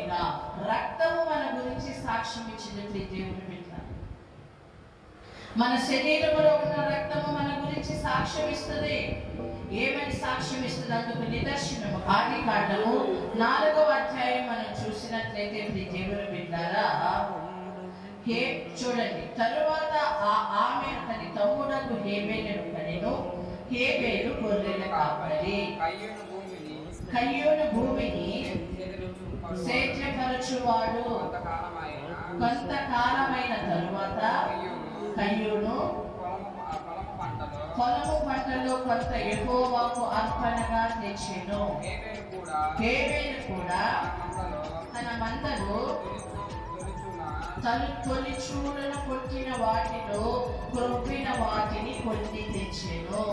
మొదలుకొనిగా రక్తము మన గురించి సాక్ష్యం ఇచ్చినట్లు దేవుడు పెట్టారు. మన శరీరంలో ఉన్న రక్తము మన గురించి సాక్ష్యం ఇస్తుంది. ఏమని సాక్ష్యం ఇస్తుంది? అందుకు నిదర్శనము ఆదికాండము 4వ అధ్యాయం మనం చూసినట్లయితే దేవుని బిడ్డారా, చూడండి. తరువాత ఆమె తన తమ్ముడకు హేబేలును కనెను. హేబేలు గొర్రెల కాపరి. కయ్యూను భూమిని సేద్యపరచువాడు. కొంతకాలమైన తరువాత కయ్యూను పొలము పంటలో కొంత యెహోవాకు అర్పణగా తెచ్చెను. హేబేలు కూడా తన మందలో తొలిచూడను కొట్టిన వాటిలో క్రొవ్విన వాటిని కొన్ని తెచ్చెను.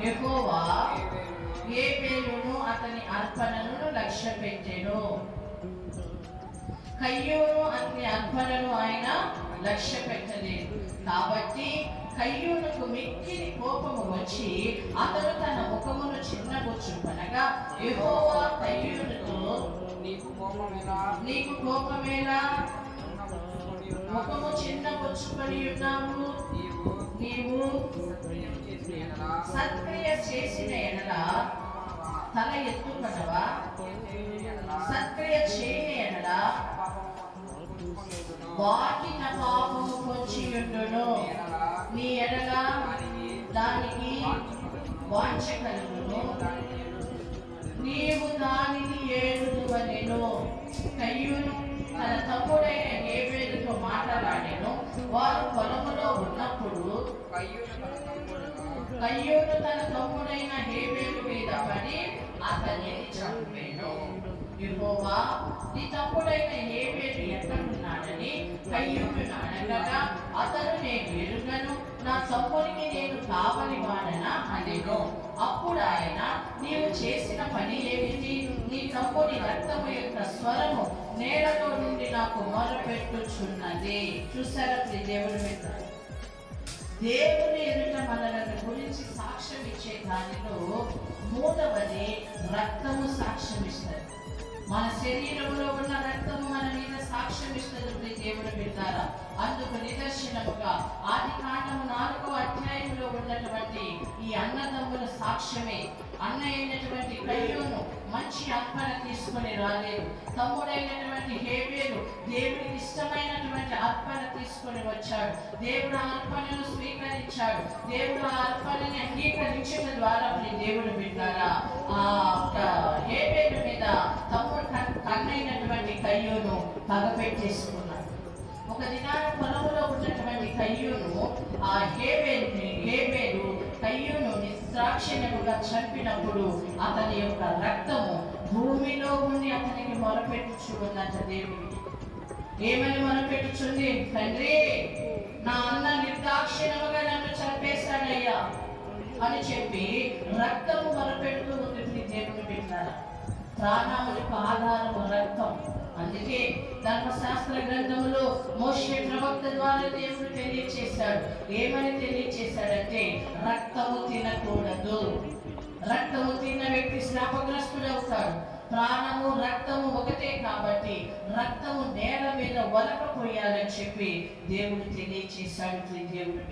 యెహోవా హేబేలును అతని అర్పణను లక్ష్య పెట్టెను. కయ్యూను అతని అర్పణను ఆయన లక్ష్య పెట్టలేదు. కాబట్టి కయ్యూనుకు మిక్కిలి కోపము వచ్చి అతడు తన ముఖమును చిన్నబుచ్చుకొనగా యెహోవా కయ్యూనుతో, నీకు కోపమేలా? ముఖము చిన్నబుచ్చుకొని ఉన్నావు. నీవు సత్క్రియ చేసిన ఎడల తల ఎత్తుకొనవా? సత్క్రియ చేయని ఎడల వాకిట పాపము పొంచి ఉండును. నీ ఎడల దానికి వాంఛ కలుగును. నీవు దానిని ఏడుదువనెను. కయ్యూను తన తమ్ముడైన హేబేలుతో మాట్లాడాడెను. వారు పొలములో ఉన్నప్పుడు కయ్యూను తన తమ్ముడైన హేబేలు మీద పడి అతన్ని చంపెను. యెహోవా నీ తమ్ముడైన హేబేలు ఎక్కడున్నాడని కయ్యూను అడగగా అతడు, నేను ఎరుగను, నా తమ్ముడికి నేను కావలి వాడనా అనెను. అప్పుడు ఆయన, నీవు చేసిన పని ఏమిటి? నీ తమ్ముడి రక్తము యొక్క స్వరము నేలలో నుండి నాకు మొరపెట్టుచున్నది. చూసారా దేవుని మీద? దేవుని ఎదుట మనలను గురించి సాక్ష్యం ఇచ్చే దానిలో మూడవది రక్తము సాక్ష్యం ఇస్తుంది. మన శరీరంలో ఉన్న రక్తము మన మీద సాక్ష్యం ఇస్తుంది దేవుని బిడ్డారా. అందుకు నిదర్శనముగా ఆదికాండము 4వ అధ్యాయంలో ఉన్నటువంటి ఈ అన్నదమ్ముల సాక్ష్యమే. అన్న అయినటువంటి కయ్యూను మంచి అర్పణ తీసుకొని రాలేదు. తమ్ముడైనటువంటి హేబేలు దేవుడికి ఇష్టమైనటువంటి అర్పణ తీసుకొని వచ్చాడు. దేవుడు ఆ అర్పణను స్వీకరించాడు. దేవుడు ఆ అర్పణని అంగీకరించడం ద్వారా దేవుడు బిడ్డారా ఆ హేబేలు మీద తమ్ముడు కన్నైనటువంటి కయ్యూను పగపెట్టేసుకున్నాడు. ఒక దినాన పొలములో ఉన్నటువంటి కయ్యూను ఆ హేబేలు కయ్యూను నిస్సాక్షిణముగా చంపినప్పుడు అతని యొక్క రక్తము భూమిలో ఉండి అతనికి మొరపెట్టుచు ఉన్నంత దేవుడికి. ఏమని మొరపెట్టుచుంది? తండ్రి, నా అన్న నిర్దాక్షిణముగా నన్ను చంపేశాడయ్యా అని చెప్పి రక్తము మొరపెడుతూ ఉంది దేవుని పెట్టారా. ప్రాణములకు ఆధారము రక్తం. అందుకే ధర్మశాస్త్ర గ్రంథములో మోషే ప్రవక్త ద్వారా దేవుడు తెలియచేశాడు. ఏమని తెలియచేశాడంటే, రక్తము తినకూడదు. రక్తము తిన్న వ్యక్తి శాపగ్రస్తుడవుతాడు. ప్రాణము రక్తము ఒకటే కాబట్టి రక్తము నేల మీద ఒలకపోయాలని చెప్పి దేవుడు తెలియచేశాడు. దేవుడు